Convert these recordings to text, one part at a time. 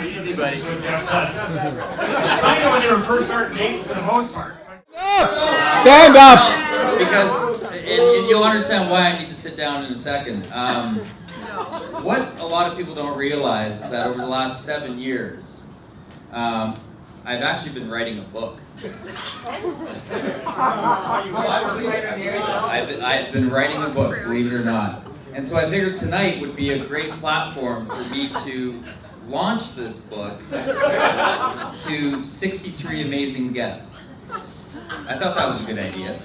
easy, buddy. This is kind of when they were first starting dating for the most part. Stand up! Because, and you'll understand why I need to sit down in a second. What a lot of people don't realize is that over the last 7 years, I've actually been writing a book. I've been writing a book, believe it or not. And so I figured tonight would be a great platform for me to launch this book to 63 amazing guests. I thought that was a good idea.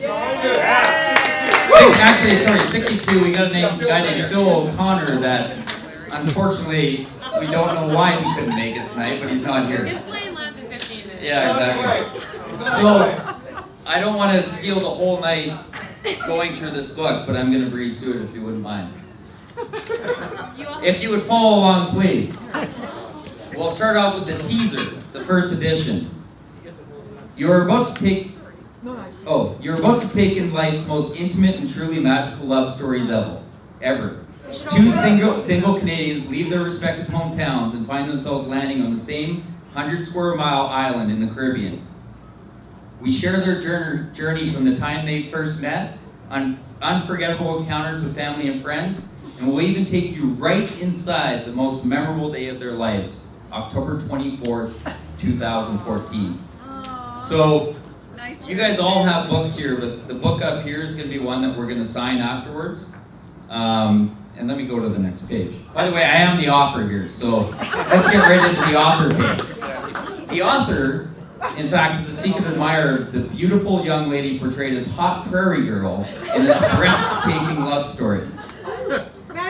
Actually, sorry, 62. We got a guy named Phil O'Connor that, unfortunately, we don't know why he couldn't make it tonight, but he's not here. His plane lands in 15 minutes. Yeah, exactly. So, I don't want to steal the whole night going through this book, but I'm going to breeze through it if you wouldn't mind. If you would follow along, please. We'll start off with the teaser, the first edition. You're about to take in life's most intimate and truly magical love stories ever. Two single Canadians leave their respective hometowns and find themselves landing on the same 100-square-mile island in the Caribbean. We share their journey from the time they first met, on unforgettable encounters with family and friends, and we'll even take you right inside the most memorable day of their lives, October 24th, 2014. So, you guys all have books here, but the book up here is going to be one that we're going to sign afterwards. And let me go to the next page. By the way, I am the author here, so let's get right into the author page. The author, in fact, is a secret admirer of the beautiful young lady portrayed as Hot Prairie Girl in this breathtaking love story.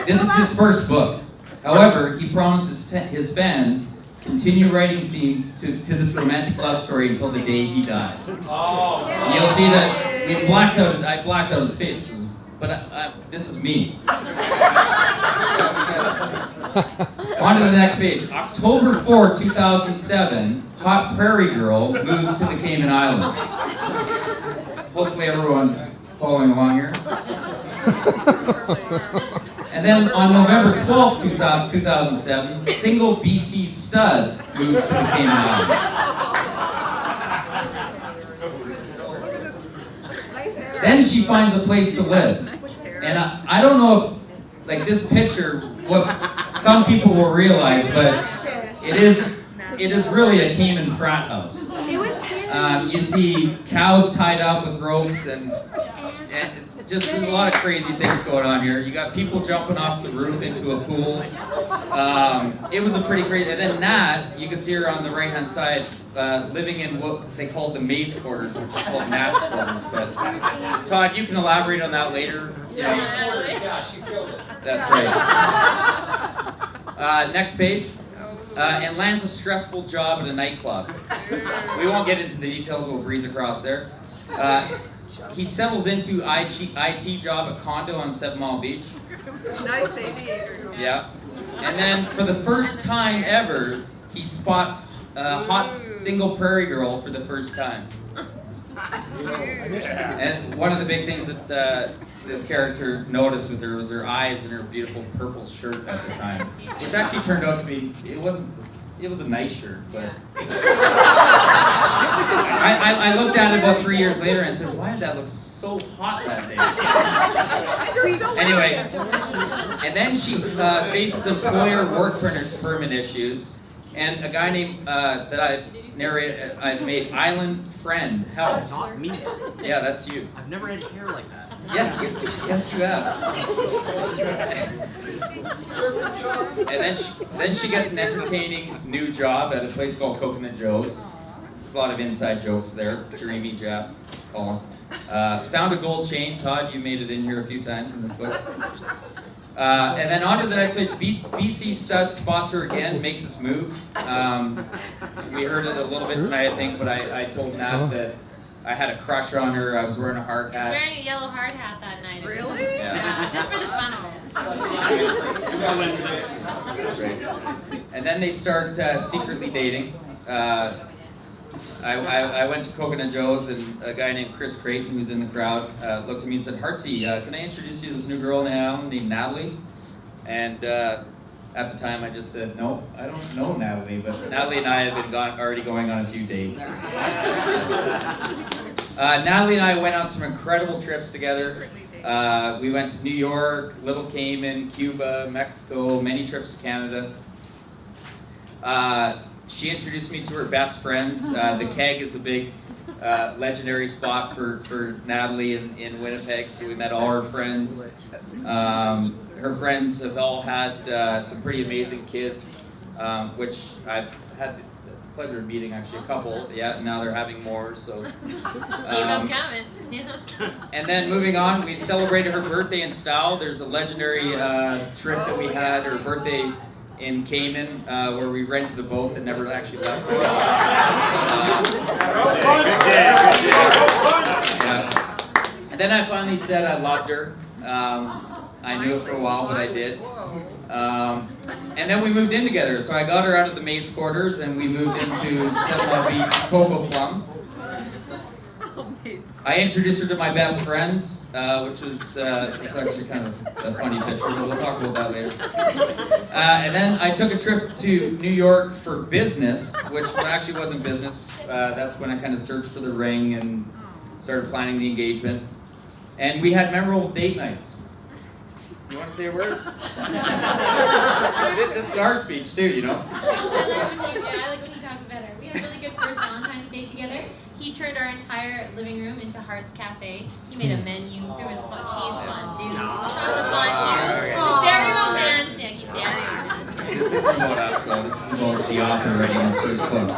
This is his first book. However, he promises his fans continue writing scenes to this romantic love story until the day he dies. And you'll see that I blacked out his face, but this is me. On to the next page. October 4, 2007, Hot Prairie Girl moves to the Cayman Islands. Hopefully everyone's following along here. And then on November 12th, 2007, single BC stud moves to the Cayman Islands. Then she finds a place to live. And I don't know if, like this picture, what some people will realize, but it is really a Cayman frat house. You see cows tied up with ropes and just a lot of crazy things going on here. You got people jumping off the roof into a pool. It was a pretty great, and then Nat, you can see her on the right hand side, living in what they called the maid's quarters, which is called Nat's quarters. But Todd, you can elaborate on that later. Yeah, she killed it. That's right. Next page. And lands a stressful job at a nightclub. We won't get into the details, we'll breeze across there. He settles into IT job at condo on 7 Mile Beach. Nice aviators. Yeah. And then for the first time ever, he spots hot single prairie girl for the first time. And one of the big things that this character noticed with her was her eyes and her beautiful purple shirt at the time, which actually turned out to be, it was a nice shirt, but I looked at it about 3 years later and said, why did that look so hot that day? Anyway, and then she faces employer work permit issues, and a guy named that I've made Island Friend help. Not me. Yeah, that's you. I've never had hair like that. Yes, you have. And then she gets an entertaining new job at a place called Coconut Joe's. There's a lot of inside jokes there. Dreamy Jeff, Colin. Found a gold chain. Todd, you made it in here a few times in this book. And then on to the next page. BC Stud spots her again, makes us move. We heard it a little bit tonight, I think, but I told Nat that I had a crush on her. I was wearing a Hart hat. He was wearing a yellow hard hat that night. Really? Yeah. Just for the fun of it. And then they start secretly dating. I went to Coconut Joe's, and a guy named Chris Creighton, who's in the crowd, looked at me and said, Hartsy, can I introduce you to this new girl now named Natalie? And at the time, I just said, no, I don't know Natalie, but Natalie and I had been already going on a few dates. Natalie and I went on some incredible trips together. We went to New York, Little Cayman, Cuba, Mexico, many trips to Canada. She introduced me to her best friends. The Keg is a big legendary spot for Natalie in Winnipeg, so we met all her friends. Her friends have all had some pretty amazing kids, which I've had the pleasure of meeting actually a couple. Yeah, now they're having more. So Keep them coming. Yeah. And then moving on, we celebrated her birthday in style. There's a legendary trip that we had, her birthday in Cayman, where we rented a boat that never actually left. Yeah. And then I finally said I loved her. I knew it for a while, but I did. And then we moved in together. So I got her out of the maid's quarters, and we moved into Seminole Beach, Coco Plum. I introduced her to my best friends, which was it's actually kind of a funny picture, but we'll talk about that later. And then I took a trip to New York for business, which actually wasn't business. That's when I kind of searched for the ring and started planning the engagement. And we had memorable date nights. You want to say a word? This is our speech too, you know. I like when he talks about her. We had a really good first Valentine's Day together. He turned our entire living room into Hart's Cafe. He made a menu. There was cheese fondue, chocolate fondue. He's very romantic. He's very romantic. This isn't about us, though. This is about the author writing his first book.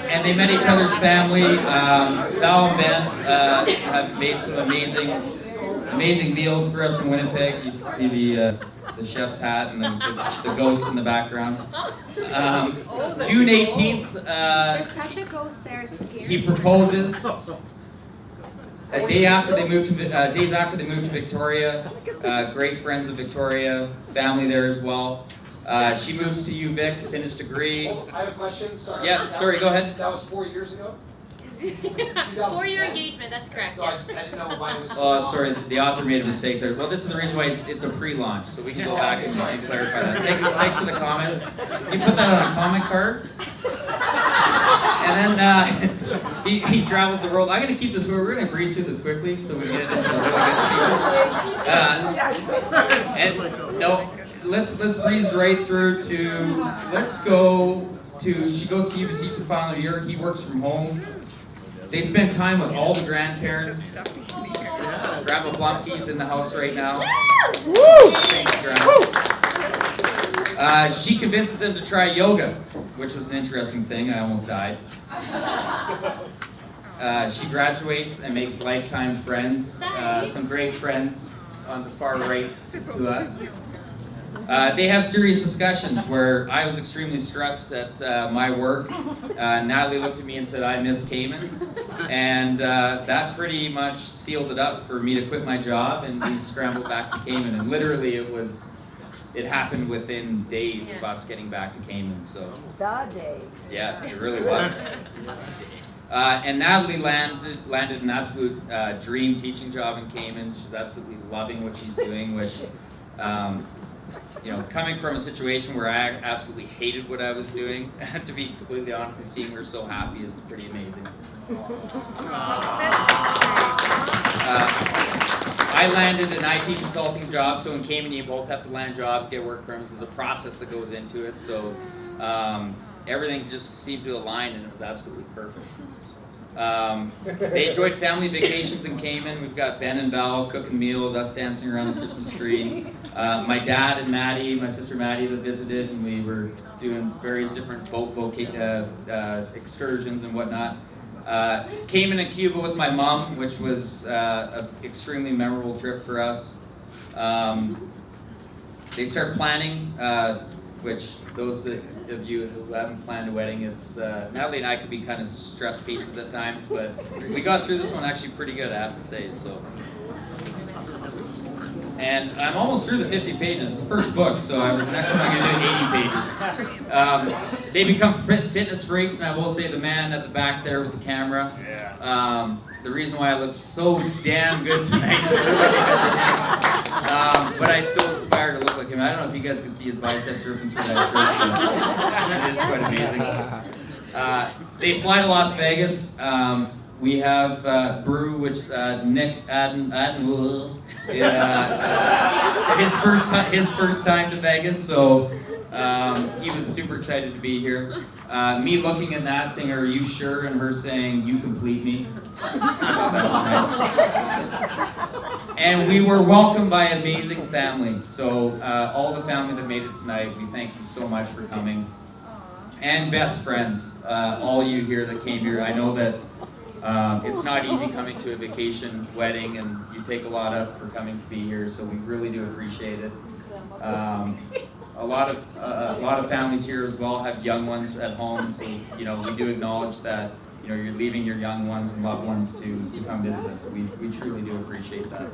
And they met each other's family. Val and Ben have made some amazing meals for us in Winnipeg. You can see the chef's hat and the ghost in the background. June 18th, There's such a ghost there, it's scary. he proposes. Days after they moved to Victoria. Great friends of Victoria, family there as well. She moves to UVic to finish degree. I have a question. Sorry. Yes, sorry, go ahead. That was 4 years ago? 4-year engagement, that's correct. No, I Yes. didn't know why it was. Oh, sorry, the author made a mistake there. Well, this is the reason why it's a pre-launch, so we can go back and clarify that. Thanks for the comments. You put that on a comment card. And then he travels the world. I'm going to keep this, we're going to breeze through this quickly so we get into the really good speeches. And no, let's breeze right through to, she goes to UBC for final year. He works from home. They spend time with all the grandparents. Grandma Blumkey's in the house right now. Thanks, Grandma. She convinces him to try yoga, which was an interesting thing. I almost died. She graduates and makes lifetime friends. Some great friends on the far right to us. They have serious discussions where I was extremely stressed at my work. Natalie looked at me and said, I miss Cayman. And that pretty much sealed it up for me to quit my job, and we scrambled back to Cayman. And literally it happened within days of us getting back to Cayman. So The day. yeah, it really was. And Natalie landed an absolute dream teaching job in Cayman. She's absolutely loving what she's doing, which you know, coming from a situation where I absolutely hated what I was doing, to be completely honest, and seeing her so happy is pretty amazing. I landed an IT consulting job, so in Cayman you both have to land jobs, get work permits. There's a process that goes into it, so everything just seemed to align, and it was absolutely perfect. They enjoyed family vacations in Cayman. We've got Ben and Val cooking meals, us dancing around the Christmas tree. My dad and Maddie, my sister Maddie, that visited, and we were doing various different boat excursions and whatnot. Cayman and Cuba with my mom, which was an extremely memorable trip for us. They start planning, which those of you who haven't planned a wedding, it's Natalie and I could be kind of stress cases at times, but we got through this one actually pretty good, I have to say. So And I'm almost through the 50 pages. It's the first book, so the next one I'm going to do 80 pages. They become fitness freaks, and I will say the man at the back there with the camera. Yeah. The reason why I look so damn good tonight is but I still aspire to look like him. I don't know if you guys can see his biceps ripping through that shirt. It is quite amazing. They fly to Las Vegas. We have Brew, which Nick Aden his first time to Vegas, so he was super excited to be here. Me looking at Nat saying, "Are you sure?" and her saying, "You complete me." That was nice. And we were welcomed by an amazing family. So all the family that made it tonight, we thank you so much for coming. And best friends, all you here that came here. I know that it's not easy coming to a vacation wedding, and you take a lot up for coming to be here. So we really do appreciate it. A lot of families here as well have young ones at home, so we do acknowledge that you're leaving your young ones and loved ones to come visit us. So we truly do appreciate that.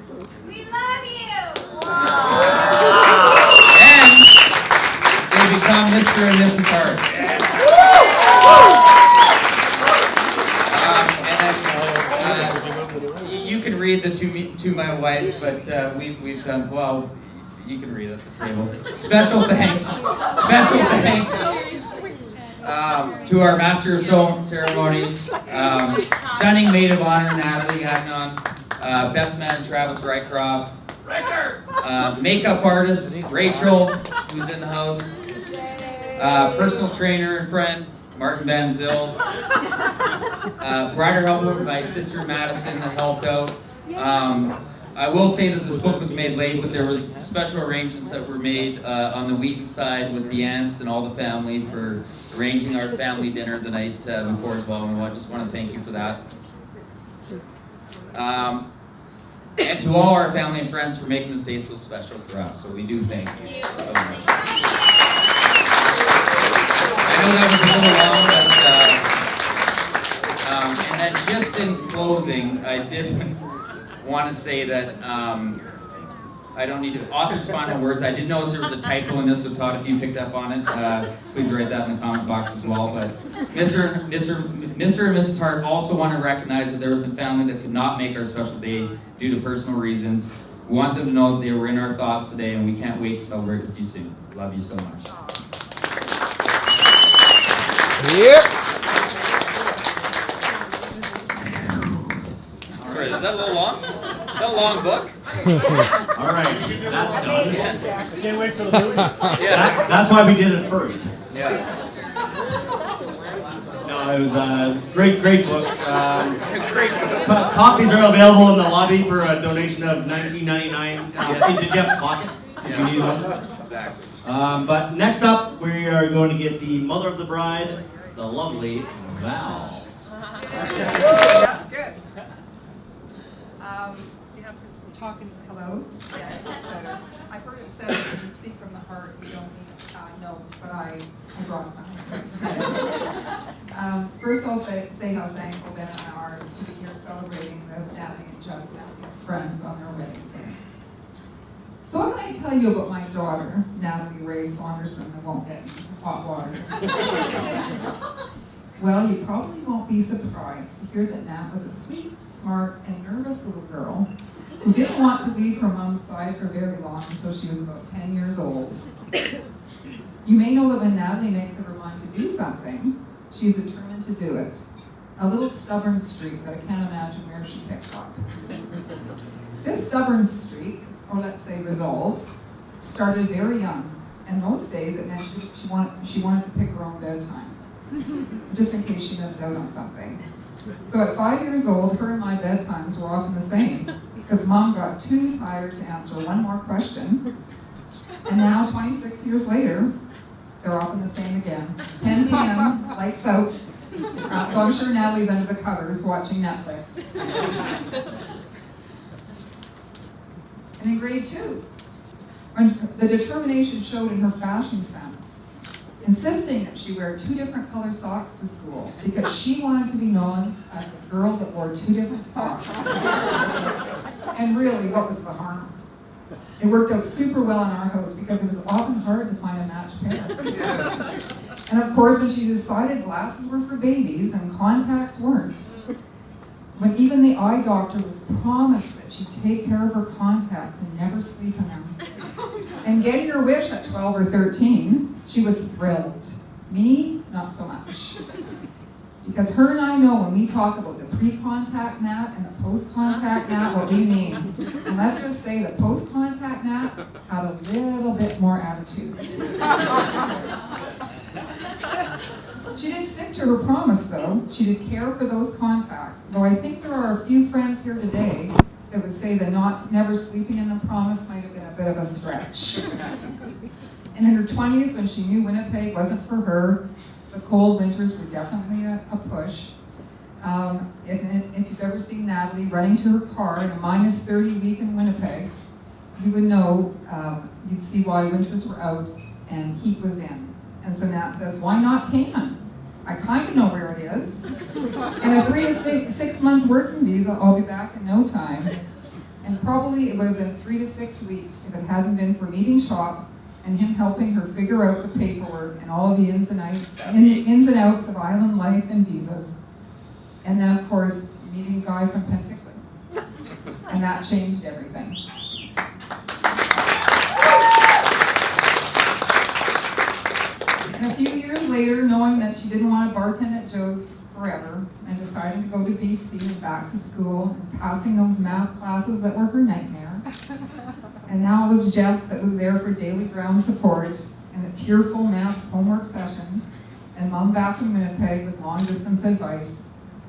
We love you! And they become Mr. and Mrs. Hart. And you can read the to my wife, but we've done well. You can read at the table. Special thanks to our Master of Ceremonies, stunning maid of honor Natalie Gagnon, best man Travis Rycroft, makeup artist Rachel, who's in the house, personal trainer and friend Martin Van Zyl, bridal helper my sister Madison that helped out. I will say that this book was made late, but there was special arrangements that were made on the Wheaton side with the aunts and all the family for arranging our family dinner the night before as well. And I just want to thank you for that. And to all our family and friends for making this day so special for us. So we do thank you so much. I know that was a little long, but and then just in closing, I did want to say that I don't need to author's final words. I did notice there was a typo in this, so Todd, if you picked up on it, please write that in the comment box as well. But Mr. and Mrs. Hart also want to recognize that there was some family that could not make our special day due to personal reasons. We want them to know that they were in our thoughts today, and we can't wait to celebrate with you soon. Love you so much. Yep. Sorry, is that a little long? Is that a long book? All right, that's done. I can't wait for the movie. Yeah. That's why we did it first. Yeah. No, it was a great book. Great. Copies are available in the lobby for a donation of $19.99 into Jeff's pocket. If you need one. Exactly. But next up, we are going to get the mother of the bride, the lovely Val. That's good. You have to talk in, hello? Yes, that's better. I've heard it said that when you speak from the heart, you don't need notes, but I brought some. First I'll say how thankful Ben and I are to be here celebrating with Natalie and Justin, friends, on their wedding day. So what can I tell you about my daughter, Natalie Ray Saunderson, that won't get me into hot water? Well, you probably won't be surprised to hear that Nat was a sweet, smart, and nervous little girl who didn't want to leave her mom's side for very long until she was about 10 years old. You may know that when Natalie makes up her mind to do something, she's determined to do it. A little stubborn streak that I can't imagine where she picked up. This stubborn streak, or let's say resolve, started very young, and most days it meant she wanted to pick her own bedtimes, just in case she missed out on something. So at 5 years old, her and my bedtimes were often the same, because Mom got too tired to answer one more question. And now, 26 years later, they're often the same again. 10 p.m., lights out. So I'm sure Natalie's under the covers watching Netflix. And in grade 2, the determination showed in her fashion sense, insisting that she wear 2 different color socks to school because she wanted to be known as the girl that wore 2 different socks. And really, what was the harm? It worked out super well in our house because it was often hard to find a matched pair. And of course, when she decided glasses were for babies and contacts weren't, when even the eye doctor was promised that she'd take care of her contacts and never sleep in them, and getting her wish at 12 or 13, she was thrilled. Me, not so much. Because her and I know when we talk about the pre-contact nap and the post-contact nap, what we mean. And let's just say the post-contact nap had a little bit more attitude. She did stick to her promise though. She did care for those contacts. Though I think there are a few friends here today that would say the never sleeping in the promise might have been a bit of a stretch. And in her 20s, when she knew Winnipeg wasn't for her, the cold winters were definitely a push. If you've ever seen Natalie running to her car in a minus 30 week in Winnipeg, you would know, you'd see why winters were out and heat was in. And so Nat says, why not Cayman? I kind of know where it is. And a 3 to 6 month working visa, I'll be back in no time. And probably it would have been 3 to 6 weeks if it hadn't been for meeting Chop and him helping her figure out the paperwork and all of the ins and outs of island life and visas. And then of course, meeting Guy from Penticton. And that changed everything. And a few years later, knowing that she didn't want to bartend at Joe's forever, and deciding to go to BC and back to school, and passing those math classes that were her nightmare. And now it was Jeff that was there for daily ground support, and a tearful math homework sessions, and Mom back in Winnipeg with long distance advice,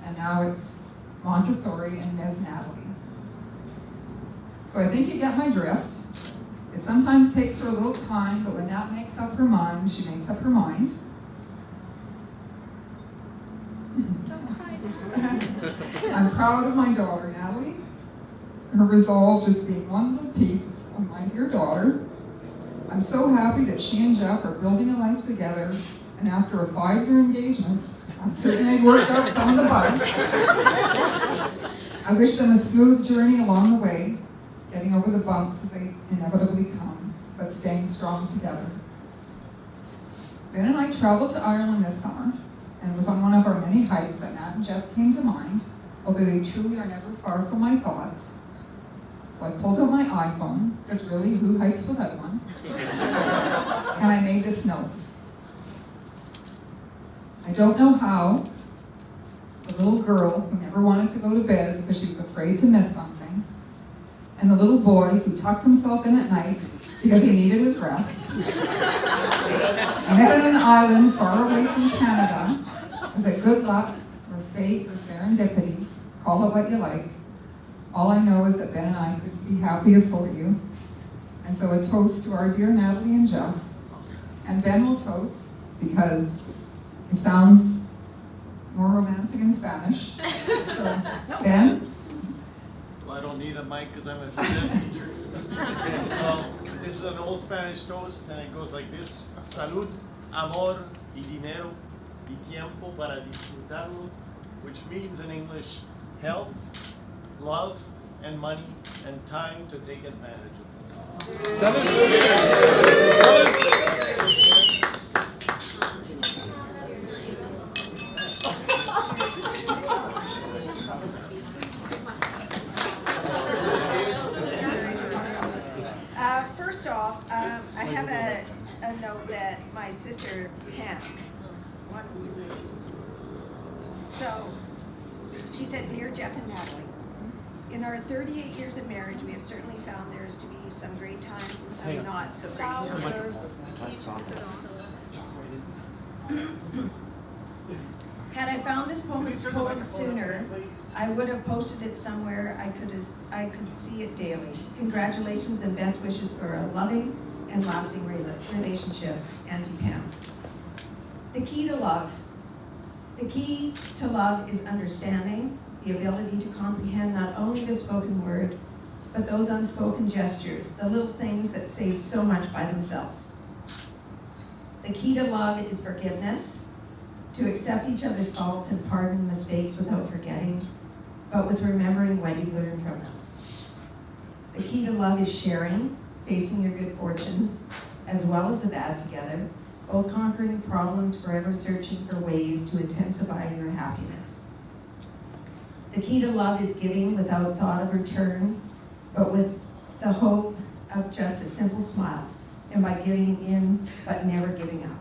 and now it's Montessori and Ms. Natalie. So I think you get my drift. It sometimes takes her a little time, but when Nat makes up her mind, she makes up her mind. I'm proud of my daughter, Natalie. Her resolve just being one little piece of my dear daughter. I'm so happy that she and Jeff are building a life together, and after a 5-year engagement, I'm certain they've worked out some of the bugs. I wish them a smooth journey along the way, getting over the bumps as they inevitably come, but staying strong together. Ben and I traveled to Ireland this summer, and it was on one of our many hikes that Nat and Jeff came to mind, although they truly are never far from my thoughts. So I pulled out my iPhone, because really, who hikes without one? And I made this note. I don't know how the little girl who never wanted to go to bed because she was afraid to miss something, and the little boy who tucked himself in at night because he needed his rest, met on an island far away from Canada, was it good luck, or fate, or serendipity, call it what you like. All I know is that Ben and I couldn't be happier for you. And so a toast to our dear Natalie and Jeff. And Ben will toast because it sounds more romantic in Spanish. So, Ben? Well, I don't need a mic because I'm a phys teacher. So, this is an old Spanish toast, and it goes like this. Salud, amor, y dinero, y tiempo para disfrutarlo, which means in English, health, love, and money, and time to take advantage of it. First off, I have a note that my sister Pam. So she said, "Dear Jeff and Natalie, in our 38 years of marriage, we have certainly found there is to be some great times and some not so great times. Had I found this poem sooner, I would have posted it somewhere I could see it daily. Congratulations and best wishes for a loving and lasting relationship, Auntie Pam." The key to love. The key to love is understanding, the ability to comprehend not only the spoken word, but those unspoken gestures, the little things that say so much by themselves. The key to love is forgiveness, to accept each other's faults and pardon mistakes without forgetting, but with remembering what you learned from them. The key to love is sharing, facing your good fortunes, as well as the bad together, both conquering problems, forever searching for ways to intensify your happiness. The key to love is giving without thought of return, but with the hope of just a simple smile, and by giving in, but never giving up.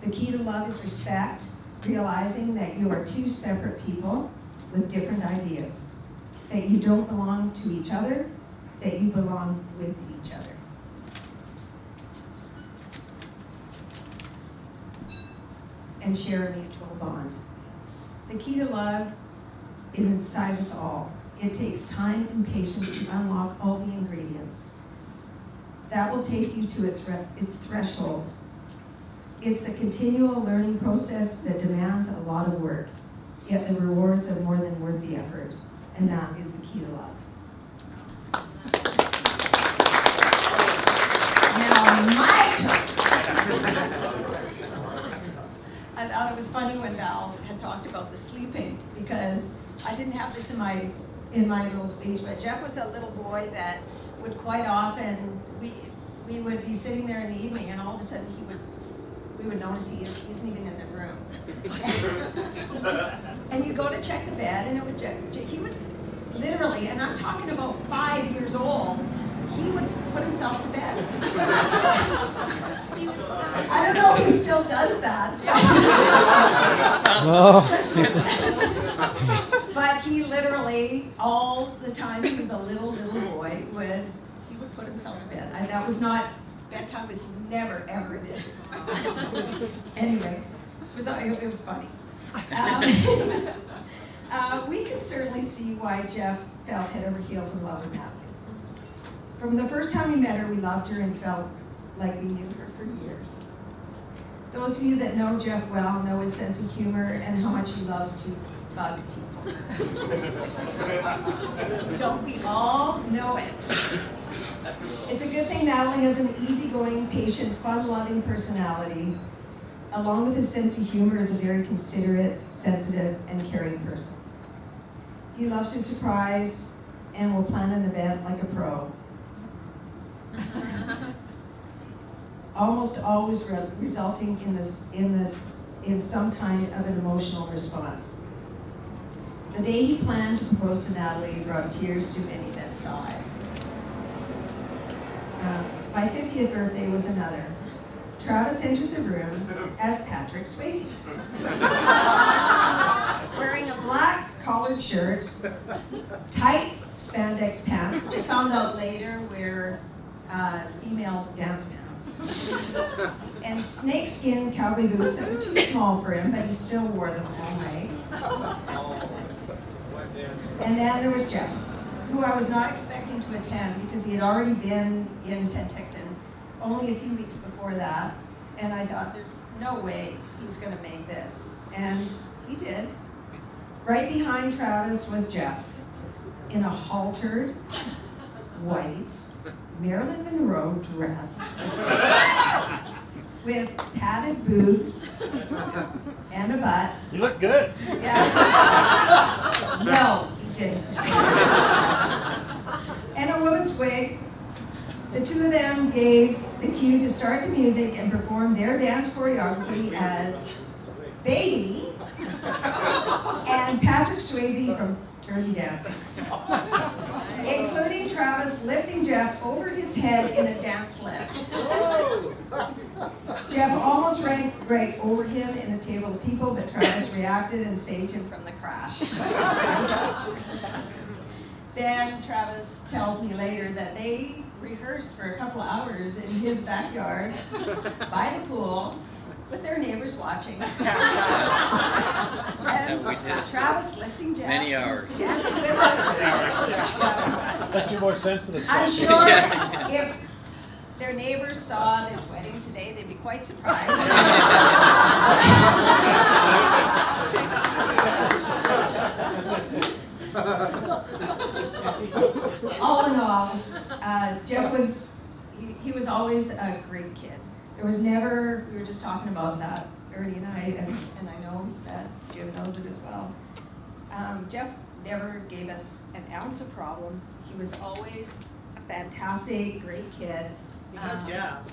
The key to love is respect, realizing that you are two separate people with different ideas, that you don't belong to each other, that you belong with each other. And share a mutual bond. The key to love is inside us all. It takes time and patience to unlock all the ingredients. That will take you to its threshold. It's the continual learning process that demands a lot of work, yet the rewards are more than worth the effort, and that is the key to love. Now, my turn. I thought it was funny when Val had talked about the sleeping, because I didn't have this in my little speech, but Jeff was a little boy that would quite often, we would be sitting there in the evening, and all of a sudden we would notice he isn't even in the room. And you go to check the bed, and he would literally, and I'm talking about 5 years old, he would put himself to bed. I don't know if he still does that. Oh. But he literally, all the time he was a little boy, he would put himself to bed. That was not, bedtime was never, ever an issue. Anyway, it was funny. We can certainly see why Jeff fell head over heels in love with Natalie. From the first time we met her, we loved her and felt like we knew her for years. Those of you that know Jeff well know his sense of humor and how much he loves to bug people. Don't we all know it? It's a good thing Natalie has an easygoing, patient, fun-loving personality. Along with his sense of humor, is a very considerate, sensitive, and caring person. He loves to surprise and will plan an event like a pro. Almost always resulting in some kind of an emotional response. The day he planned to propose to Natalie brought tears to many that saw it. My 50th birthday was another. Travis entered the room as Patrick Swayze, wearing a black collared shirt, tight spandex pants, which I found out later were female dance pants, and snakeskin cowboy boots that were too small for him, but he still wore them all night. And then there was Jeff, who I was not expecting to attend because he had already been in Penticton only a few weeks before that, and I thought, there's no way he's going to make this, and he did. Right behind Travis was Jeff, in a haltered, white Marilyn Monroe dress, with padded boobs and a butt. You look good. Yeah. No, he didn't. And a woman's wig. The two of them gave the cue to start the music and perform their dance choreography as Baby and Patrick Swayze from Dirty Dancing, including Travis lifting Jeff over his head in a dance lift. Jeff almost ran right over him in a table of people, but Travis reacted and saved him from the crash. Then Travis tells me later that they rehearsed for a couple of hours in his backyard by the pool with their neighbors watching. And Travis lifting Jeff. Many hours. Dancing with him. That's your more sensitive I'm side. sure if their neighbors saw this wedding today, they'd be quite surprised. All in all, Jeff was, he was always a great kid. There was never, we were just talking about that, Ernie and I, and I know his dad, Jim knows it as well. Jeff never gave us an ounce of problem. He was always a fantastic, great kid. Gas.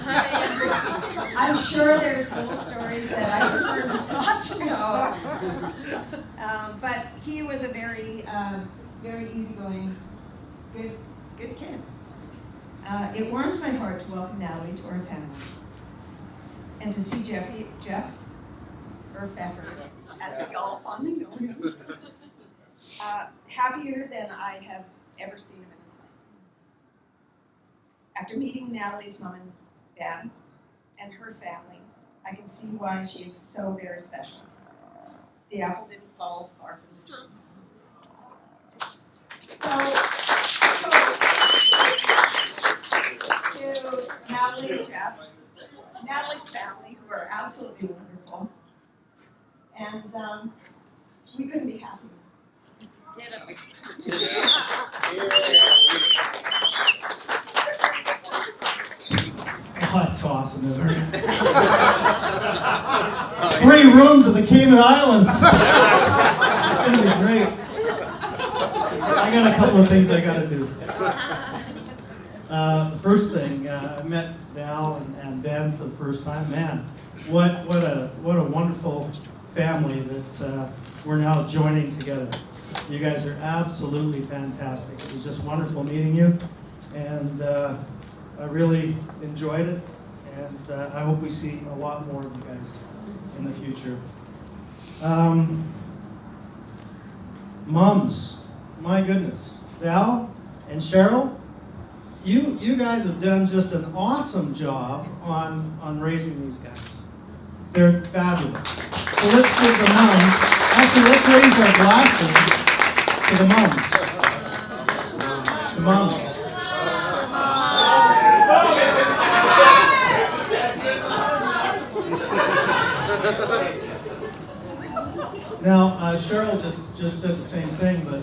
I'm sure there's little stories that I prefer not to know. But he was a very, very easygoing, good kid. It warms my heart to welcome Natalie to our family, and to see Jeff, or Pfeffers, as we all fondly know him, happier than I have ever seen him in his life. After meeting Natalie's mom and dad and her family, I can see why she is so very special. The apple didn't fall far from the tree. So, to Natalie and Jeff, Natalie's family, who are absolutely wonderful, and we couldn't be happier. Oh, that's awesome, isn't it? 3 rooms at the Cayman Islands. It's gonna be great. I got a couple of things I gotta do. The first thing, I met Val and Ben for the first time. Man, what a wonderful family that we're now joining together. You guys are absolutely fantastic. It was just wonderful meeting you, and I really enjoyed it, and I hope we see a lot more of you guys in the future. Mums, my goodness, Val and Cheryl, you guys have done just an awesome job on raising these guys. They're fabulous. So let's give the mums, actually let's raise our glasses to the mums. The mums. Now, Cheryl just said the same thing, but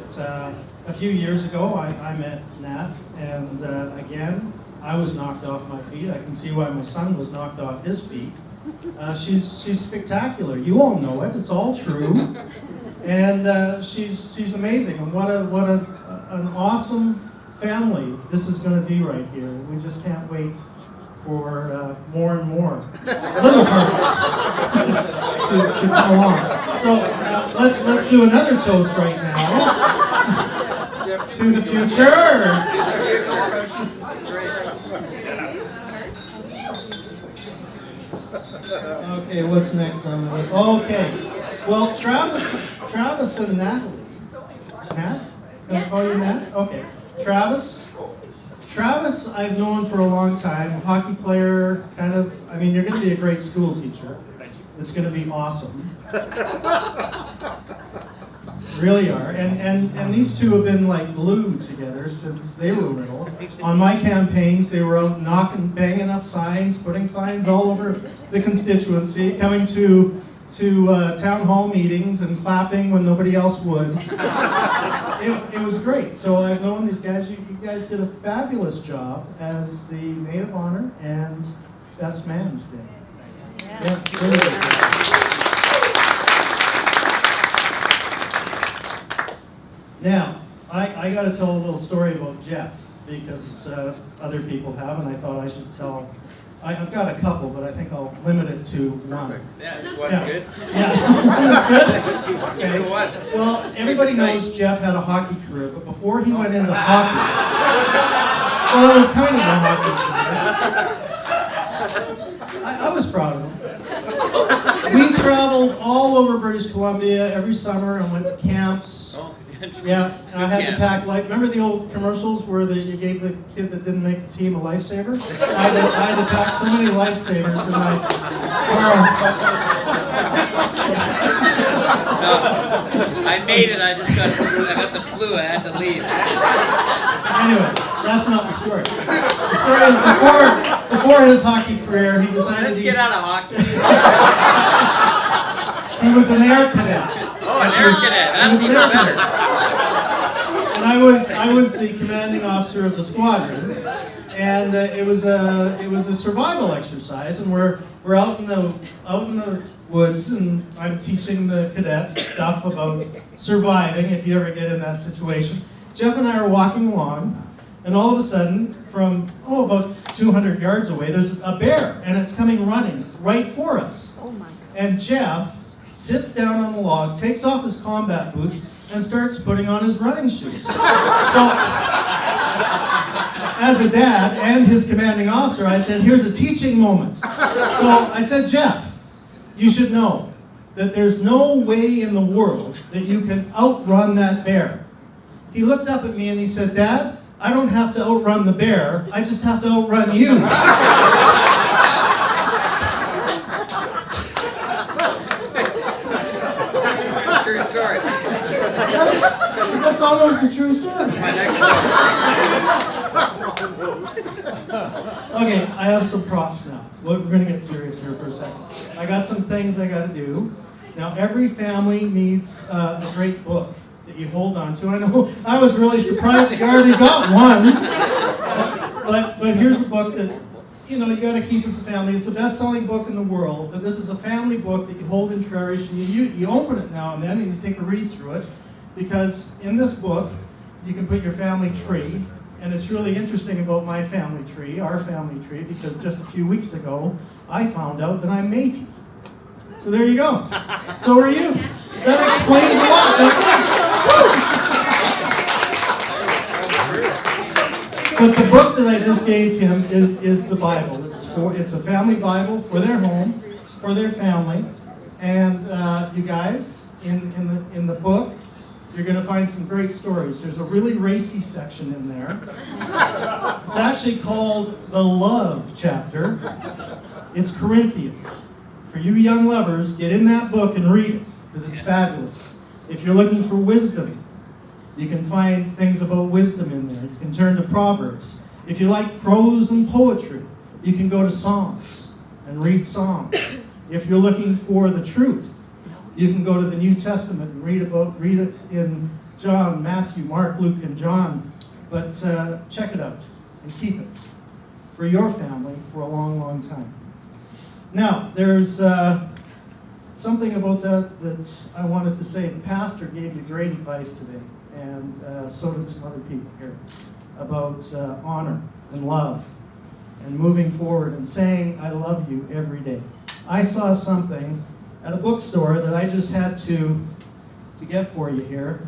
a few years ago I met Nat, and again, I was knocked off my feet. I can see why my son was knocked off his feet. She's spectacular. You all know it. It's all true, and she's amazing. And what an awesome family this is going to be right here. We just can't wait for more and more little hearts to come along. So let's do another toast right now to the future. Okay, what's next on the list? Okay, well, Travis and Natalie. Nat? Can I call you Nat? Okay, Travis, I've known for a long time, hockey player, kind of, I mean, you're going to be a great school teacher. It's going to be awesome. Really are. And these two have been like glued together since they were little. On my campaigns, they were out banging up signs, putting signs all over the constituency, coming to town hall meetings and clapping when nobody else would. It was great. So I've known these guys. You guys did a fabulous job as the maid of honor and best man today. Yes. Yeah, really good. Now, I got to tell a little story about Jeff because other people have, and I thought I should tell. I've got a couple, but I think I'll limit it to one. Yeah, one's good. Yeah, one is good. Okay. One. Well, everybody knows Jeff had a hockey career, but before he went into hockey, well, it was kind of a hockey career. I was proud of him. We traveled all over British Columbia every summer and went to camps. Yeah, and I had to pack remember the old commercials where you gave the kid that didn't make the team a lifesaver? I had to pack so many lifesavers in my No, I made it, I got the flu, I had to leave. Anyway, that's not the story. The story is before his hockey career, he decided Let's get out of hockey. he was an air cadet. Oh, an air cadet, that's even better. And I was the commanding officer of the squadron, And it was a survival exercise, and we're out in the woods, and I'm teaching the cadets stuff about surviving if you ever get in that situation. Jeff and I are walking along, and all of a sudden, from about 200 yards away, there's a bear, and it's coming running right for us. And Jeff sits down on the log, takes off his combat boots, and starts putting on his running shoes. So, as a dad and his commanding officer, I said, here's a teaching moment. So I said, Jeff, you should know that there's no way in the world that you can outrun that bear. He looked up at me and he said, Dad, I don't have to outrun the bear, I just have to outrun you. True story. That's almost a true story. Okay, I have some props now. We're going to get serious here for a second. I got some things I got to do. Now, every family needs a great book that you hold on to. I know I was really surprised that you already got one. But here's a book that you got to keep as a family. It's the best-selling book in the world, but this is a family book that you hold and cherish, and you open it now and then, and you take a read through it, because in this book, you can put your family tree, and it's really interesting about my family tree, our family tree, because just a few weeks ago, I found out that I'm Métis. So there you go. So are you. That explains a lot. But the book that I just gave him is the Bible. It's a family Bible for their home, for their family. And you guys, in the book, you're going to find some great stories. There's a really racy section in there. It's actually called the Love chapter. It's Corinthians. For you young lovers, get in that book and read it, because it's fabulous. If you're looking for wisdom, you can find things about wisdom in there. You can turn to Proverbs. If you like prose and poetry, you can go to Psalms and read Psalms. If you're looking for the truth, you can go to the New Testament and read it in John, Matthew, Mark, Luke, and John. But check it out and keep it for your family for a long, long time. Now, there's something about that I wanted to say. The pastor gave you great advice today, and so did some other people here, about honor and love and moving forward and saying, I love you every day. I saw something at a bookstore that I just had to get for you here.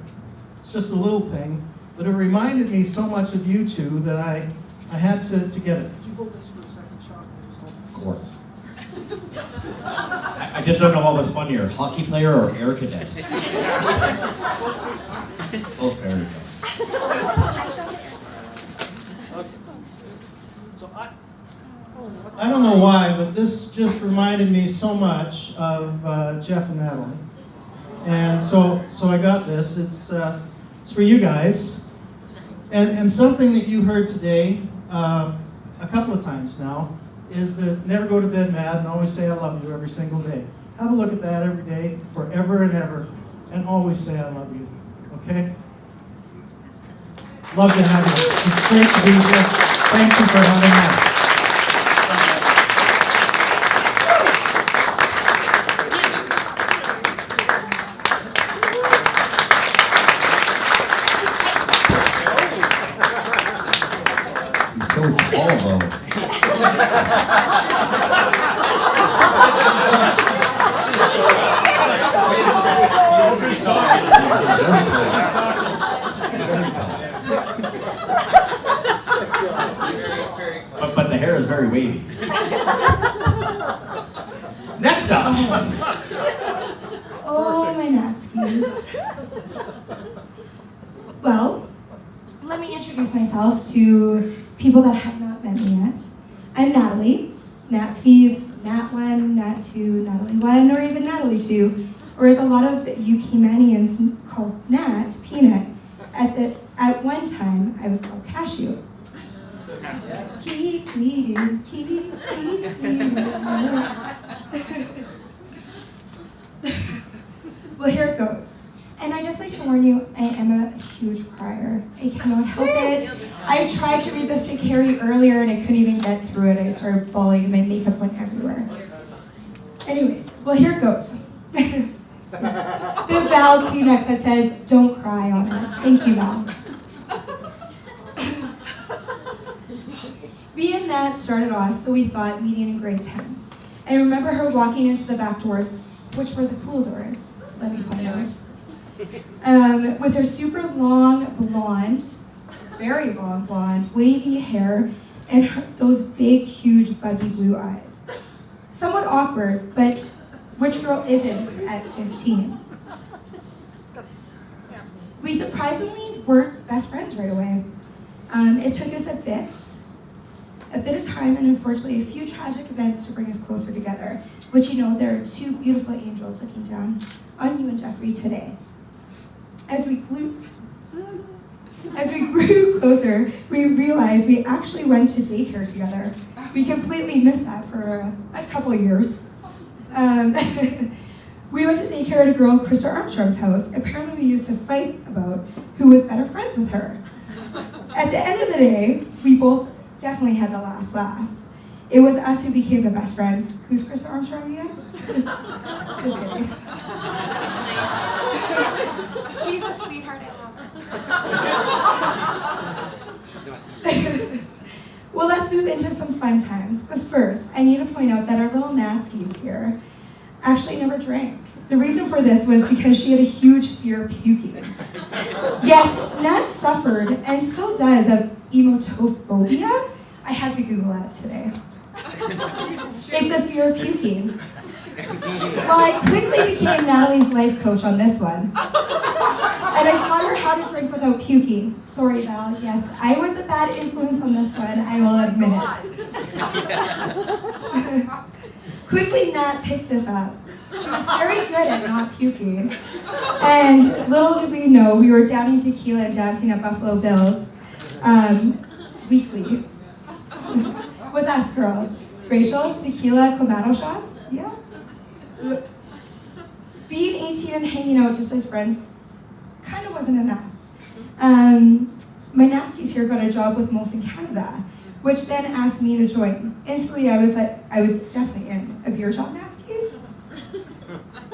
It's just a little thing, but it reminded me so much of you two that I had to get it. Could you hold this for a second, Sean? Of course. I just don't know what was funnier, hockey player or air cadet. Both fair to So I don't know why, but this just reminded me so much of Jeff and Natalie. And so I got this. It's for you guys. And something that you heard today a couple of times now is that never go to bed mad and always say I love you every single day. Have a look at that every day, forever and ever, and always say I love you, okay? Love to have you. It's great to be here. Thank you for having us. He's so tall, though. But the hair is very wavy. Next up. Oh, my Natskis. Well, let me introduce myself to people that have not met me yet. I'm Natalie. Natskis, Nat 1, Nat 2, Natalie 1, or even Natalie 2, or as a lot of you Caymanians call Nat, Peanut. At one time, I was called Cashew. Keep me, keep me. Well, here it goes. And I just like to warn you, I am a huge crier. I cannot help it. I tried to read this to Carrie earlier and I couldn't even get through it. I started bawling and my makeup went everywhere. Anyways, well, here it goes. The Val Kleenex that says, "Don't cry" on it. Thank you, Val. We and Nat started off, so we thought, meeting in grade 10. I remember her walking into the back doors, which were the cool doors, let me point out, with her super long blonde, very long blonde, wavy hair, and those big, huge, buggy blue eyes. Somewhat awkward, but which girl isn't at 15? We surprisingly weren't best friends right away. It took us a bit of time and unfortunately a few tragic events to bring us closer together, which there are two beautiful angels looking down on you and Jeffrey today. As we grew closer, we realized we actually went to daycare together. We completely missed that for a couple of years. We went to daycare at a girl, Krista Armstrong's house. Apparently we used to fight about who was better friends with her. At the end of the day, we both definitely had the last laugh. It was us who became the best friends. Who's Krista Armstrong again? Just kidding. She's a sweetheart, Well, let's move into some fun times. But first, I need to point out that our little Natskis here actually never drank. The reason for this was because she had a huge fear of puking. Yes, Nat suffered, and still does, of emetophobia. I had to Google that today. It's a fear of puking. Well, I quickly became Natalie's life coach on this one. And I taught her how to drink without puking. Sorry, Val, yes, I was a bad influence on this one, I will admit it. Quickly, Nat picked this up. She was very good at not puking. And little did we know, we were downing tequila and dancing at Buffalo Bills weekly. With us girls. Rachel, tequila, clamato shots? Yeah. Being 18 and hanging out just as friends kind of wasn't enough. My Natskis here got a job with Molson Canada, which then asked me to join. Instantly, I was definitely in. A beer shop, Natskis?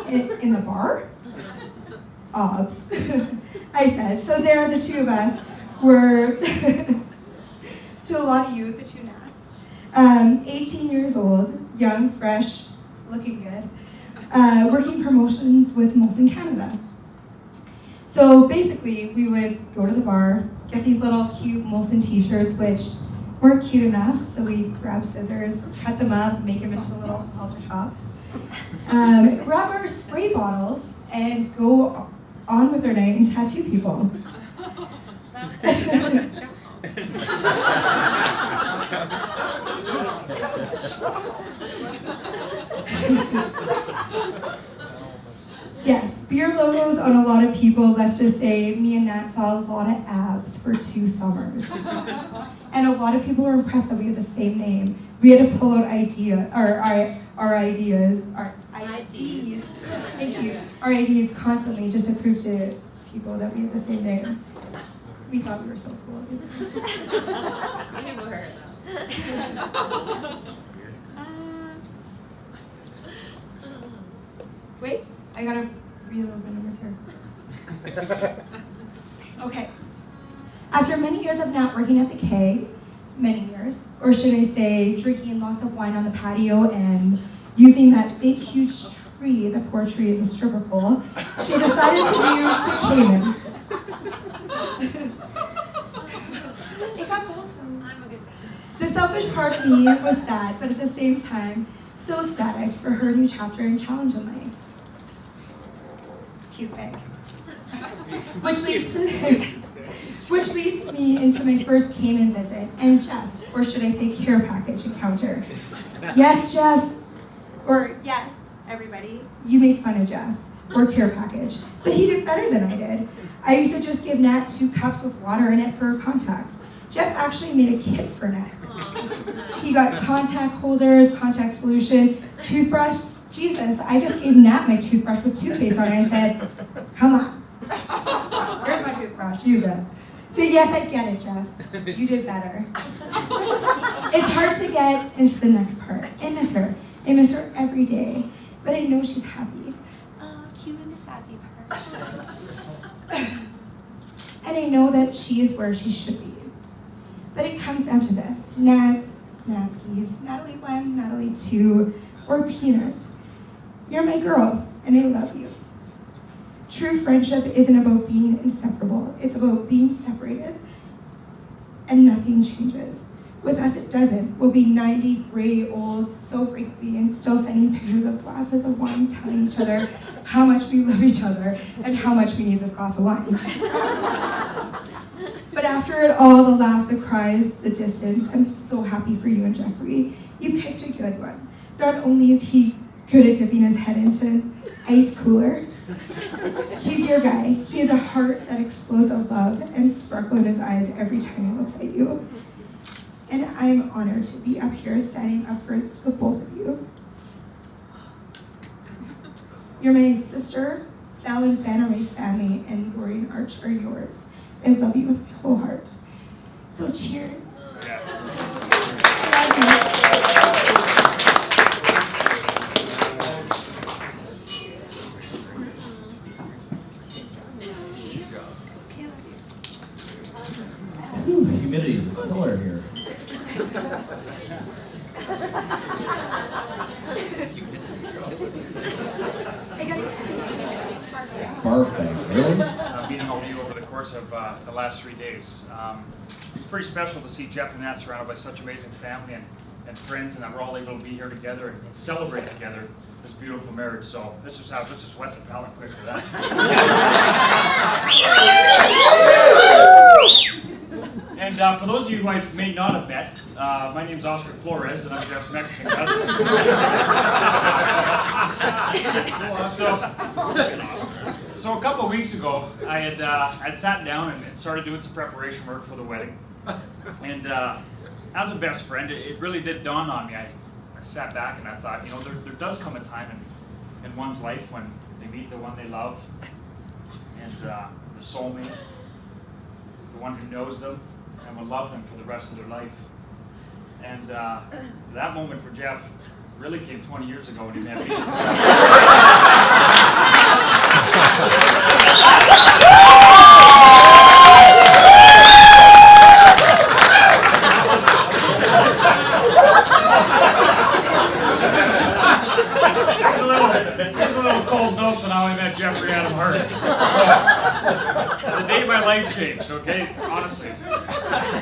In the bar? Obs. I said. So there, the two of us were, to a lot of you, the two Nats. 18 years old, young, fresh, looking good, working promotions with Molson Canada. So basically, we would go to the bar, get these little cute Molson t-shirts, which weren't cute enough, so we'd grab scissors, cut them up, make them into little halter tops, grab our spray bottles, and go on with our night and tattoo people. Yes, beer logos on a lot of people. Let's just say me and Nat saw a lot of abs for 2 summers. And a lot of people were impressed that we had the same name. We had to pull out our IDs, thank you, our IDs constantly just to prove to people that we had the same name. We thought we were so cool. Wait, I gotta read a little bit numbers here. Okay. After many years of not working at the K, many years, or should I say drinking lots of wine on the patio and using that big huge tree, the poor tree, as a stripper pole, she decided to move to Cayman. It got cold. The selfish part of me was sad, but at the same time, so ecstatic for her new chapter and challenge in life. Cute pig. Which leads me into my first Cayman visit, and Jeff, or should I say care package encounter. Yes, Jeff, or yes, everybody, you make fun of Jeff, or care package, but he did better than I did. I used to just give Nat 2 cups with water in it for her contacts. Jeff actually made a kit for Nat. He got contact holders, contact solution, toothbrush. Jesus, I just gave Nat my toothbrush with toothpaste on it and said, come on, here's my toothbrush, use it. So yes, I get it, Jeff. You did better. It's hard to get into the next part. I miss her. I miss her every day. But I know she's happy. Oh, cute and the happy part. And I know that she is where she should be. But it comes down to this. Natskis, Natalie 1, Natalie 2, or Peanut. You're my girl, and I love you. True friendship isn't about being inseparable. It's about being separated, and nothing changes. With us, it doesn't. We'll be 90, gray, old, so frequently, and still sending pictures of glasses of wine, telling each other how much we love each other and how much we need this glass of wine. But after it all, the laughs, the cries, the distance, I'm so happy for you and Jeffrey. You picked a good one. Not only is he good at dipping his head into an ice cooler, he's your guy. He has a heart that explodes of love and sparkle in his eyes every time he looks at you. And I'm honored to be up here standing up for the both of you. You're my sister, Val and Ben are my family, and Lori and Arch are yours. I love you with my whole heart. So cheers. Yes. Whew, humidity is a killer here. Barf bag, really? Meeting all of you over the course of the last 3 days. It's pretty special to see Jeff and Nat surrounded by such amazing family and friends, and that we're all able to be here together and celebrate together this beautiful marriage. So let's just wet the palate quick for that. And for those of you who I may not have met, my name is Oscar Flores, and I'm Jeff's Mexican cousin. So a couple of weeks ago, I'd sat down and started doing some preparation work for the wedding. And as a best friend, it really did dawn on me. I sat back and I thought, you know, there does come a time in one's life when they meet the one they love, and the soulmate, the one who knows them and will love them for the rest of their life. And that moment for Jeff really came 20 years ago when he met me. Here's a little cold notes on how I met Jeffrey Adam Hart. So, the day my life changed, okay? Honestly.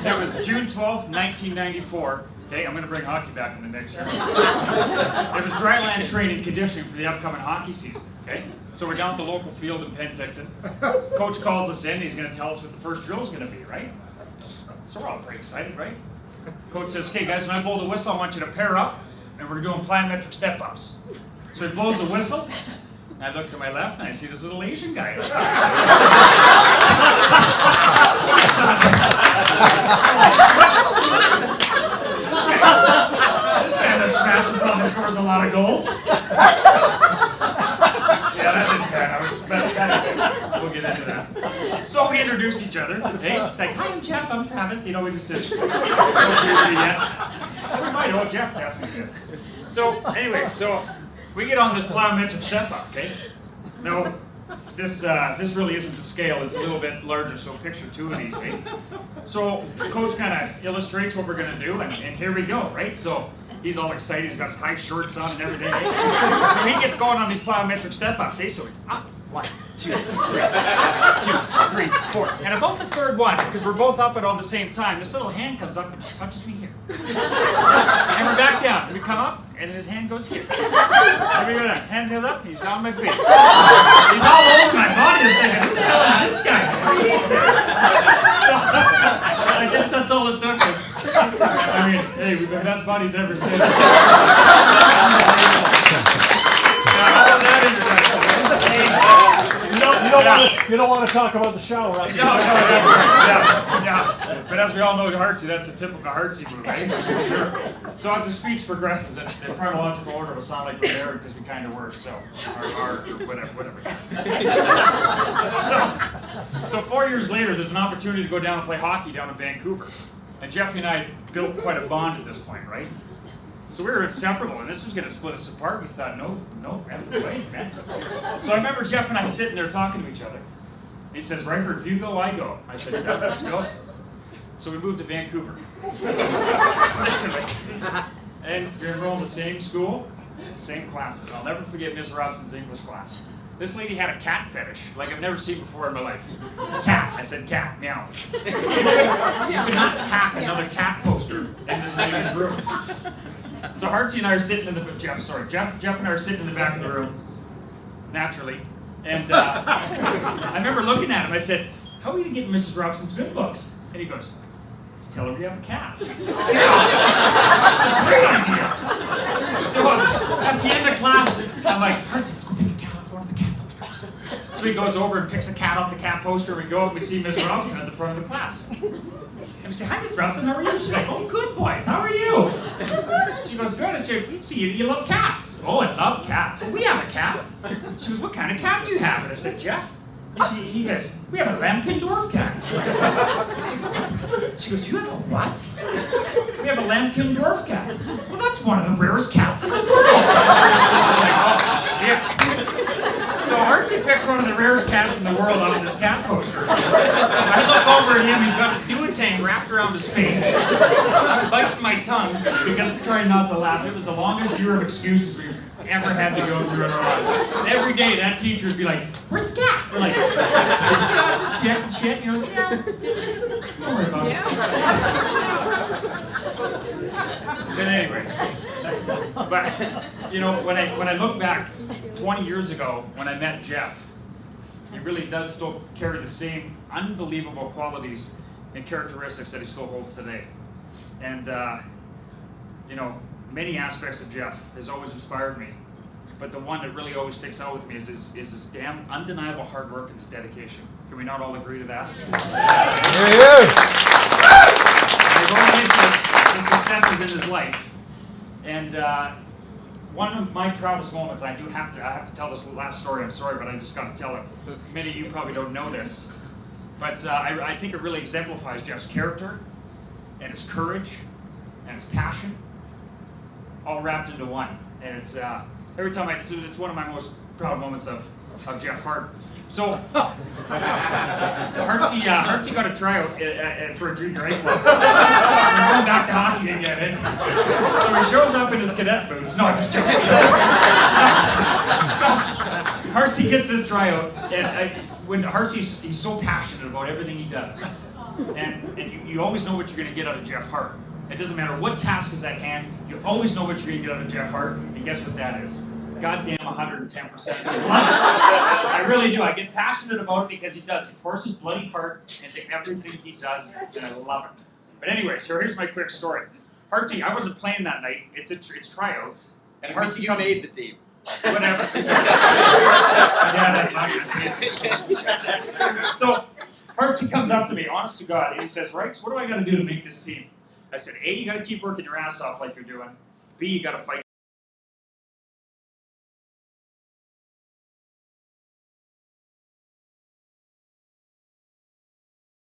It was June 12th, 1994. Okay, I'm going to bring hockey back in the mix here. It was dryland training conditioning for the upcoming hockey season, okay? So we're down at the local field in Penticton. Coach calls us in, he's going to tell us what the first drill is going to be, right? So we're all pretty excited, right? Coach says, okay guys, when I blow the whistle, I want you to pair up, and we're doing plyometric step-ups. So he blows the whistle, and I look to my left, and I see this little Asian guy. This guy looks fast and probably scores a lot of goals. Yeah, that didn't pan out. We'll get into that. So we introduced each other. Hey, it's like, hi, I'm Jeff, I'm Travis. You know, we just did. We might know Jeff definitely did. So, anyway, so we get on this plyometric step up, okay? Now, this really isn't to scale, it's a little bit larger, so picture two of these, eh? So, the coach kind of illustrates what we're going to do, and here we go, right? So, he's all excited, he's got his high shorts on and everything. Eh? So he gets going on these plyometric step-ups, eh? So he's up, 1, 2, 3, 2, 3, 4. And about the third one, because we're both up at all the same time, this little hand comes up and just touches me here. And we're back down. We come up, and his hand goes here. And we go down. Hands held up, he's on my face. He's all over my body. I'm thinking, who the hell is this guy? Jesus. So, I guess that's all it took us. I mean, hey, we've been best buddies ever since. All of that introduction. You you don't want to talk about the shower. Right? No, that's right. Yeah. But as we all know, Hartsy, that's a typical Hartsy move, eh? Sure. So as the speech progresses, in chronological order, it'll sound like we're married because we kind of were. So, whatever. So 4 years later, there's an opportunity to go down and play hockey down in Vancouver, and Jeffy and I built quite a bond at this point, right? So we were inseparable, and this was going to split us apart. We thought, no, every way, man. So I remember Jeff and I sitting there talking to each other. He says, Riker, if you go, I go. I said, yeah, let's go. So we moved to Vancouver. Literally. And we enrolled in the same school, same classes. I'll never forget Ms. Robson's English class. This lady had a cat fetish, like I've never seen before in my life. Cat. I said, cat, meow. You could not tack another cat poster in this lady's room. So Hartsy and I are sitting in the Jeff and I are sitting in the back of the room, naturally. And I remember looking at him. I said, "How are we gonna get Mrs. Robson's good books?" And he goes, "Just tell her we have a cat." It's a great idea. So at the end of class, I'm like, "Hartsy, let's go pick a cat off one of the cat posters." So he goes over and picks a cat off the cat poster. We go up, we see Miss Robson at the front of the class. And we say, "Hi, Miss Robson, how are you?" She's like, "Oh, good, boys. How are you?" She goes, "Good." I said, "We see you love cats." "Oh, I love cats." "Well, we have a cat." She goes, "What kind of cat do you have?" And I said, "Jeff." And he goes, "We have a Lambkin Dwarf cat." She goes, "You have a what?" "We have a Lambkin Dwarf cat." "Well, that's one of the rarest cats in the world." I was like, "Oh, shit." So Hartsy picks one of the rarest cats in the world off of this cat poster. I look over at him, he's got his duotang wrapped around his face. I'm biting my tongue because I'm trying not to laugh. It was the longest year of excuses we've ever had to go through in our lives. And every day that teacher would be like, "Where's the cat?" We're like, "Just sick and shit." You know, "Yeah, don't worry about it." But anyways, but you know, when I look back 20 years ago when I met Jeff, he really does still carry the same unbelievable qualities and characteristics that he still holds today. And you know, many aspects of Jeff has always inspired me, but the one that really always sticks out with me is his damn undeniable hard work and his dedication. Can we not all agree to that? There's always the successes in his life, and one of my proudest moments, I have to tell this last story. I'm sorry, but I just got to tell it. Many of you probably don't know this, but I think it really exemplifies Jeff's character and his courage and his passion, all wrapped into one. And it's every time it's one of my most proud moments of Jeff Hart. So Hartsy got a tryout for a junior A club. We're going back to hockey again. So he shows up in his cadet boots. No, I'm just joking. So Hartsy gets his tryout, and when he's so passionate about everything he does, and you always know what you're going to get out of Jeff Hart. It doesn't matter what task is at hand, you always know what you're going to get out of Jeff Hart, and guess what that is? Goddamn 110%. I love it. I really do. I get passionate about it because he does. He pours his bloody heart into everything he does, and I love it. But anyways, here's my quick story. Hartsy, I wasn't playing that night. It's tryouts. And Hartsy, you made the team. Whatever. Yeah, so Hartsy comes up to me, honest to God, and he says, "Rikes, what do I got to do to make this team?" I said, "A, you got to keep working your ass off like you're doing. B, you got to fight